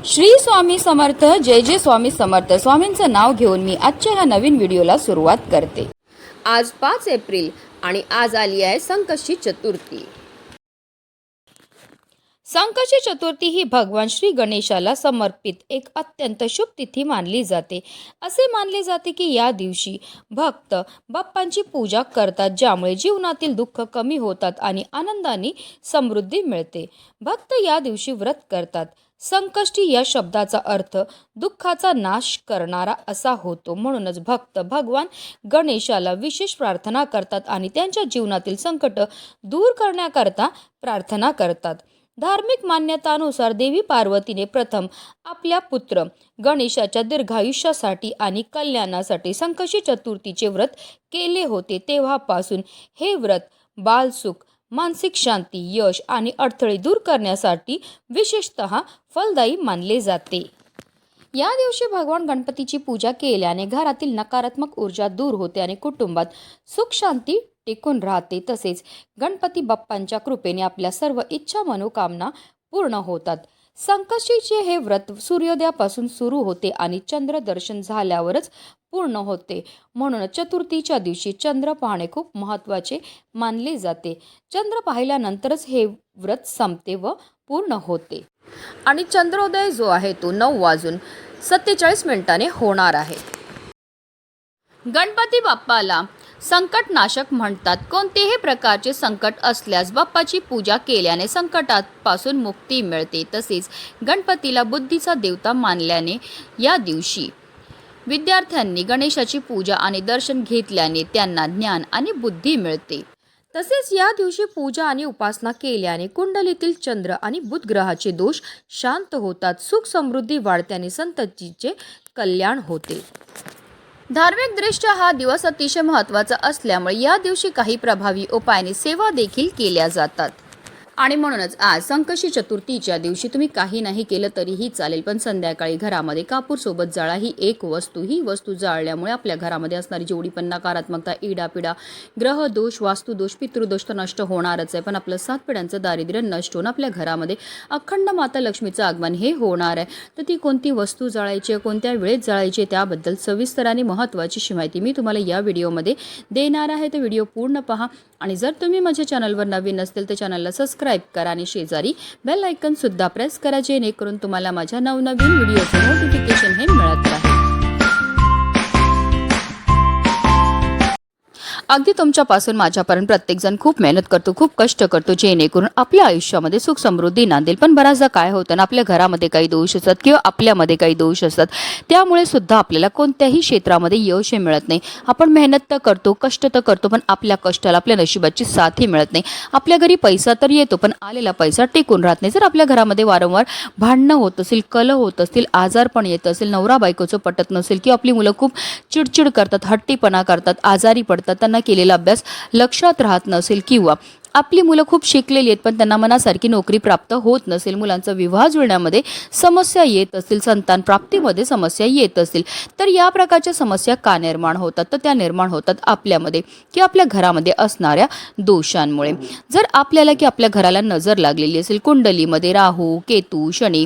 श्री स्वामी समर्थ. जय जय स्वामी समर्थ. स्वामींचं नाव घेऊन मी आजच्या ह्या नवीन व्हिडिओला सुरुवात करते. आज 5 एप्रिल आणि आज आली आहे संकष्टी चतुर्थी. संकष्टी चतुर्थी ही भगवान श्री गणेशाला समर्पित एक अत्यंत शुभ तिथी मानली जाते. असे मानले जाते की या दिवशी भक्त बाप्पांची पूजा करतात, ज्यामुळे जीवनातील दुःख कमी होतात आणि आनंदाने समृद्धी मिळते. भक्त या दिवशी व्रत करतात. संकष्टी या शब्दाचा अर्थ दुःखाचा नाश करणारा असा होतो. म्हणूनच भक्त भगवान गणेशाला विशेष प्रार्थना करतात आणि त्यांच्या जीवनातील संकट दूर करण्याकरता प्रार्थना करतात. धार्मिक मान्यतानुसार देवी पार्वतीने प्रथम आपल्या पुत्र गणेशाच्या दीर्घायुष्यासाठी आणि कल्याणासाठी संकष्टी चतुर्थीचे व्रत केले होते. तेव्हापासून हे व्रत बालसुख, मानसिक शांती, यश आणि अडथळे दूर करण्यासाठी विशेषतः फलदायी मानले जाते. या दिवशी भगवान गणपतीची पूजा केल्याने घरातील नकारात्मक ऊर्जा दूर होते आणि कुटुंबात सुख शांती टिकून राहते. तसेच गणपती बाप्पांच्या कृपेने आपल्या सर्व इच्छा मनोकामना पूर्ण होतात. संकष्टीचे हे व्रत सूर्योदयापासून सुरू होते आणि चंद्र दर्शन झाल्यावरच पूर्ण होते. म्हणून चतुर्थीच्या दिवशी चंद्र पाहणे खूप महत्त्वाचे मानले जाते. चंद्र पाहिल्यानंतरच हे व्रत संपते व पूर्ण होते. आणि चंद्रोदय जो आहे तो 9:47 होणार आहे. गणपती बाप्पाला संकटनाशक म्हणतात. कोणतेही प्रकारचे संकट असल्यास बाप्पाची पूजा केल्याने संकटापासून मुक्ती मिळते. तसेच गणपतीला बुद्धीचा देवता मानल्याने या दिवशी विद्यार्थ्यांनी गणेशाची पूजा आणि दर्शन घेतल्याने त्यांना ज्ञान आणि बुद्धी मिळते. तसेच या दिवशी पूजा आणि उपासना केल्याने कुंडलीतील चंद्र आणि बुध ग्रहाचे दोष शांत होतात. सुख समृद्धी वाढते आणि संततीचे कल्याण होते. धार्मिकदृष्ट्या हा दिवस अतिशय महत्त्वाचा असल्यामुळे या दिवशी काही प्रभावी उपायाने सेवा देखील केल्या जातात. आणि म्हणूनच आज संकष्टी चतुर्थीच्या दिवशी तुम्ही काही नाही केलं तरीही चालेल, पण संध्याकाळी घरामध्ये कापूर सोबत जाळा. ही वस्तू जाळल्यामुळे आपल्या घरामध्ये असणारी जेवढी पण नकारात्मकता, इडापिडा, ग्रहदोष, वास्तुदोष, पितृदोष तर नष्ट होणारच आहे, पण आपलं 7 पिढ्यांचं दारिद्र्य नष्ट होऊन आपल्या घरामध्ये अखंड माता लक्ष्मीचं आगमन हे होणार आहे. तर ती कोणती वस्तू जाळायची, कोणत्या वेळेत जाळायची, त्याबद्दल सविस्तर आणि महत्त्वाची माहिती मी तुम्हाला या व्हिडिओमध्ये देणार आहे. तर व्हिडिओ पूर्ण पहा. आणि जर तुम्ही माझ्या चॅनलवर नवीन असतील तर चॅनलला सबस्क्राईब करा आणि शेजारी बेल आयकॉन सुद्धा प्रेस करा, जेणेकरून तुम्हाला माझ्या नवनवीन व्हिडिओचे नोटिफिकेशन हे मिळत राहील. अगदी तुमच्यापासून माझ्यापर्यंत प्रत्येकजण खूप मेहनत करतो, खूप कष्ट करतो, जेणेकरून आपल्या आयुष्यामध्ये सुख समृद्धी नांदेल. पण बऱ्याचदा काय होतं ना, आपल्या घरामध्ये काही दोष असतात किंवा आपल्यामध्ये काही दोष असतात, त्यामुळे सुद्धा आपल्याला कोणत्याही क्षेत्रामध्ये यश हे मिळत नाही. आपण मेहनत तर करतो, कष्ट तर करतो, पण आपल्या कष्टाला आपल्या नशिबाची साथही मिळत नाही. आपल्या घरी पैसा तर येतो, पण आलेला पैसा टिकून राहत नाही. जर आपल्या घरामध्ये वारंवार भांडणं होत असेल, कलह होत असतील, आजार पण येत असेल, नवरा बायकोचं पटत नसेल किंवा आपली मुलं खूप चिडचिड करतात, हट्टीपणा करतात, आजारी पडतात, त्यांना केलेला अभ्यास लक्षात राहत नसेल किंवा आपली मुलं खूप शिकलेली आहेत पण त्यांना मनासारखी नोकरी प्राप्त होत नसेल, मुलांचा विवाह जुळण्यामध्ये समस्या येत असतील, संतान प्राप्तीमध्ये समस्या येत असतील, तर या प्रकारच्या समस्या का निर्माण होतात? तर त्या निर्माण होतात आपल्यामध्ये किंवा आपल्या घरामध्ये असणाऱ्या दोषांमुळे. जर आपल्याला की आपल्या घराला नजर लागलेली असेल, कुंडलीमध्ये राहू, केतू, शनी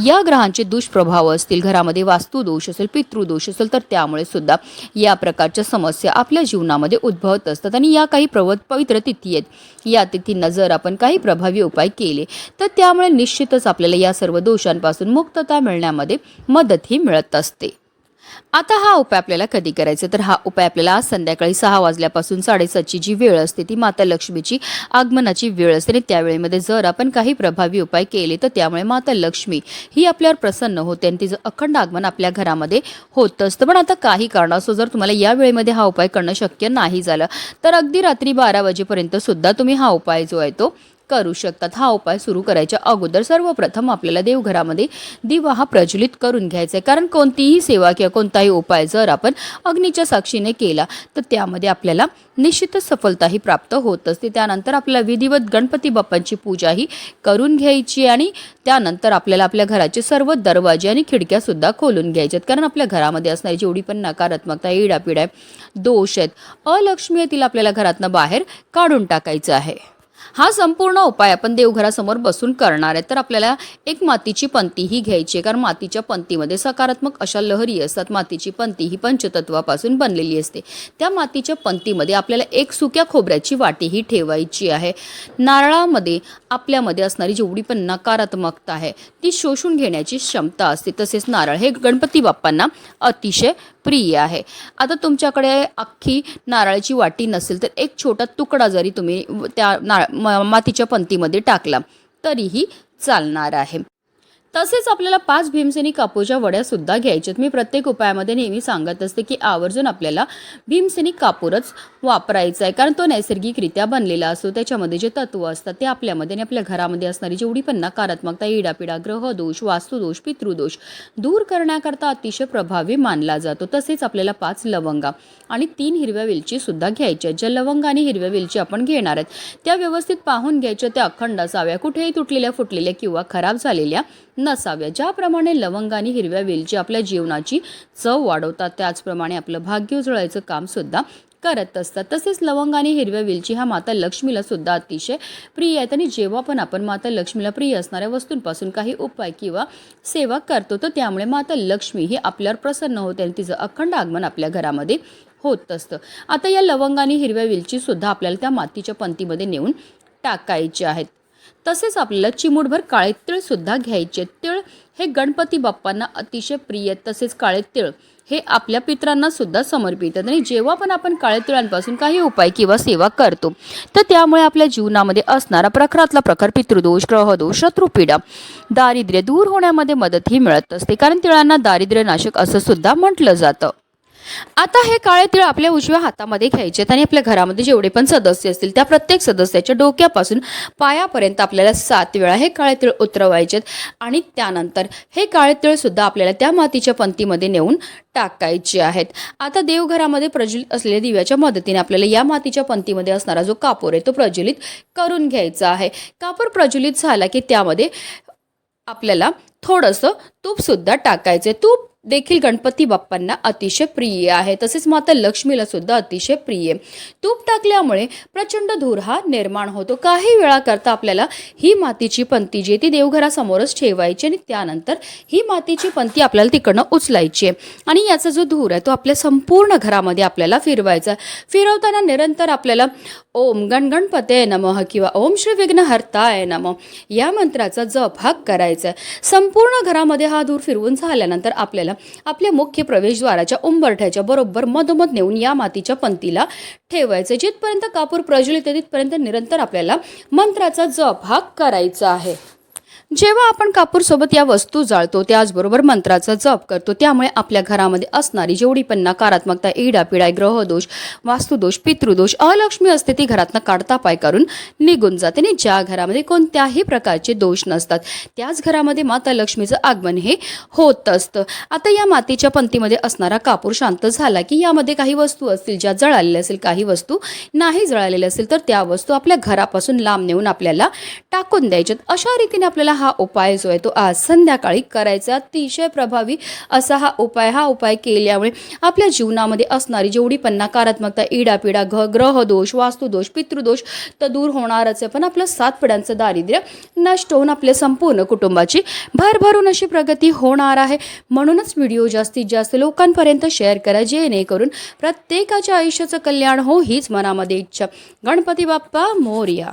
या ग्रहांचे दुष्प्रभाव असतील, घरामध्ये वास्तुदोष असेल, पितृदोष असेल, तर त्यामुळे सुद्धा या प्रकारच्या समस्या आपल्या जीवनामध्ये उद्भवत असतात. आणि या काही पवित्र तिथी आहेत, या तिथींना जर आपण काही प्रभावी उपाय केले तर त्यामुळे निश्चितच आपल्याला या सर्व दोषांपासून मुक्तता मिळण्यामध्ये मदतही मिळत असते. आता हा उपाय आपल्याला कधी करायचा? तर हा उपाय आपल्याला आज संध्याकाळी 6 वाजल्यापासून 7:30ची जी वेळ असते ती माता लक्ष्मीची आगमनाची वेळ असते. आणि त्यावेळेमध्ये जर आपण काही प्रभावी उपाय केले तर त्यामुळे माता लक्ष्मी ही आपल्यावर प्रसन्न होते आणि तिचं अखंड आगमन आपल्या घरामध्ये होत असतं. पण आता काही कारणास्तव जर तुम्हाला या वेळेमध्ये हा उपाय करणं शक्य नाही झालं तर अगदी रात्री 12 वाजेपर्यंत सुद्धा तुम्ही हा उपाय जो आहे तो करू शकतात. हा उपाय सुरू करायच्या अगोदर सर्वप्रथम आपल्याला देवघरामध्ये दिवा हा प्रज्वलित करून घ्यायचा आहे. कारण कोणतीही सेवा किंवा कोणताही उपाय जर आपण अग्नीच्या साक्षीने केला तर त्यामध्ये आपल्याला निश्चितच सफलताही प्राप्त होत असते. त्यानंतर आपल्याला विधिवत गणपती बाप्पांची पूजाही करून घ्यायची आणि त्यानंतर आपल्याला आपल्या घराचे सर्व दरवाजे आणि खिडक्या सुद्धा खोलून घ्यायच्यात. कारण आपल्या घरामध्ये असणारी जेवढी पण नकारात्मकता, इडापिडा, दोष आहेत, अलक्ष्मी आहे, तिला आपल्याला घरातनं बाहेर काढून टाकायचं आहे. हा संपूर्ण उपाय आपण देवघरासमोर बसून करणार आहे. तर आपल्याला एक मातीची पंती ही घ्यायची आहे, कारण मातीच्या पंतीमध्ये सकारात्मक अशा लहरी असतात. मातीची पंती ही पंचतत्वापासून बनलेली असते. त्या मातीच्या पंतीमध्ये आपल्याला एक सुक्या खोबऱ्याची वाटी ही ठेवायची आहे. नारळामध्ये आपल्यामध्ये असणारी जेवढी पण नकारात्मकता आहे ती शोषून घेण्याची क्षमता असते. तसेच नारळ हे गणपती बाप्पांना अतिशय प्रिय आहे. आता तुमच्याकडे अख्खी नारळाची वाटी नसेल तर एक छोटा तुकडा जरी तुम्ही त्या मातीच्या पंतीमध्ये टाकला तरीही चालणार आहे. तसेच आपल्याला 5 भीमसेनी कापूरच्या वड्या सुद्धा घ्यायच्यात. मी प्रत्येक उपायामध्ये नेहमी सांगत असते की आवर्जून आपल्याला भीमसेनी कापूरच वापरायचा आहे, कारण तो नैसर्गिकरित्या बनलेला असतो. त्याच्यामध्ये जे तत्व असतात ते आपल्यामध्ये आणि आपल्या घरामध्ये असणारी जेवढी पण नकारात्मकता, इडापिडा, ग्रहदोष, वास्तुदोष, पितृदोष दूर करण्याकरता अतिशय प्रभावी मानला जातो. तसेच आपल्याला 5 लवंगा आणि 3 हिरव्या वेलची सुद्धा घ्यायच्या. ज्या लवंगा आणि हिरव्या वेलची आपण घेणार आहेत त्या व्यवस्थित पाहून घ्यायच्या. त्या अखंड असाव्या, कुठेही तुटलेल्या, फुटलेल्या किंवा खराब झालेल्या नसाव्या. ज्याप्रमाणे लवंग आणि हिरव्या वेलची आपल्या जीवनाची चव वाढवतात त्याचप्रमाणे आपलं भाग्य उजळायचं काम सुद्धा करत असतात. तसेच लवंग आणि हिरव्या वेलची हा माता लक्ष्मीला सुद्धा अतिशय प्रिय आहेत आणि जेव्हा पण आपण माता लक्ष्मीला प्रिय असणाऱ्या वस्तूंपासून काही उपाय किंवा सेवा करतो तर त्यामुळे माता लक्ष्मी ही आपल्यावर प्रसन्न होते आणि तिचं अखंड आगमन आपल्या घरामध्ये होत असतं. आता या लवंग आणि हिरव्या वेलची सुद्धा आपल्याला त्या मातीच्या पंतीमध्ये नेऊन टाकायची आहेत. तसेच आपल्याला चिमूटभर काळे तीळ सुद्धा घ्यायचे. तीळ हे गणपती बाप्पांना अतिशय प्रिय आहेत. तसेच काळे तीळ हे आपल्या पितरांना सुद्धा समर्पित आहेत आणि जेव्हा पण आपण काळे तिळांपासून काही उपाय किंवा सेवा करतो तर त्यामुळे आपल्या जीवनामध्ये असणारा प्रखरातला प्रखर पितृदोष, ग्रहदोष, शत्रुपीडा, दारिद्र्य दूर होण्यामध्ये मदत ही मिळत असते, कारण तिळांना दारिद्र्यनाशक असं सुद्धा म्हटलं जातं. आता हे काळे तीळ आपल्या उजव्या हातामध्ये घ्यायचे आणि आपल्या घरामध्ये जेवढे पण सदस्य असतील त्या प्रत्येक सदस्याच्या डोक्यापासून पायापर्यंत आपल्याला 7 वेळा हे काळे तीळ उतरवायचे आणि त्यानंतर हे काळे तीळ सुद्धा आपल्याला त्या मातीच्या पंतीमध्ये नेऊन टाकायचे आहेत. आता देवघरामध्ये प्रज्वलित असलेल्या दिव्याच्या मदतीने आपल्याला या मातीच्या पंतीमध्ये असणारा जो कापूर आहे तो प्रज्वलित करून घ्यायचा आहे. कापूर प्रज्वलित झाला की त्यामध्ये आपल्याला थोडंसं तूप सुद्धा टाकायचं. तूप देखील गणपती बाप्पांना अतिशय प्रिय आहे. तसेच माता लक्ष्मीला सुद्धा अतिशय प्रिय. तूप टाकल्यामुळे प्रचंड धूर हा निर्माण होतो. काही वेळा करता आपल्याला ही मातीची पंती जी ती देवघरासमोरच ठेवायची आणि त्यानंतर ही मातीची पंती आपल्याला तिकडनं उचलायची आहे आणि याचा जो धूर आहे तो आपल्या संपूर्ण घरामध्ये आपल्याला फिरवायचा. फिरवताना निरंतर आपल्याला ओम गणगणपते नमः किंवा ओम श्री विघ्नहर्ताय नमः या मंत्राचा जप हा करायचा. संपूर्ण घरामध्ये हा धूर फिरवून झाल्यानंतर आपल्याला आपल्या मुख्य प्रवेशद्वाराच्या उंबरठ्याच्या बरोबर मधोमध नेऊन या मातीच्या पंतीला ठेवायचं. जिथपर्यंत कापूर प्रज्वलित आहे तिथपर्यंत निरंतर आपल्याला मंत्राचा जप हा करायचा आहे. जेव्हा आपण कापूर सोबत या वस्तू जाळतो त्याचबरोबर मंत्राचा जप करतो त्यामुळे आपल्या घरामध्ये असणारी जेवढी पण नकारात्मकता, इडापिडा, ग्रहदोष, वास्तुदोष, पितृदोष, अलक्ष्मी असते ती घरातनं काढता पाय करून निघून जाते आणि ज्या घरामध्ये कोणत्याही प्रकारचे दोष नसतात त्याच घरामध्ये माता लक्ष्मीचं आगमन हे होत असतं. आता या मातीच्या पंतीमध्ये असणारा कापूर शांत झाला की यामध्ये काही वस्तू असतील ज्या जळालेल्या असेल, काही वस्तू नाही जळालेल्या असेल तर त्या वस्तू आपल्या घरापासून लांब नेऊन आपल्याला टाकून द्यायच्यात. अशा रीतीने आपल्याला हा उपाय जो आहे तो आज संध्याकाळी करायचा. अतिशय प्रभावी असा हा उपाय केल्यामुळे आपल्या जीवनामध्ये असणारी जेवढी पण नकारात्मकता, इडापिडा, ग्रहदोष, वास्तुदोष, पितृदोष तर दूर होणारच आहे, पण आपलं 7 पिढ्यांचं दारिद्र्य नष्ट होऊन आपल्या संपूर्ण कुटुंबाची भरभरून अशी प्रगती होणार आहे. म्हणूनच व्हिडिओ जास्तीत जास्त लोकांपर्यंत शेअर करा जेणेकरून प्रत्येकाच्या आयुष्याचं कल्याण हो हीच मनामध्ये इच्छा. गणपती बाप्पा मोरया.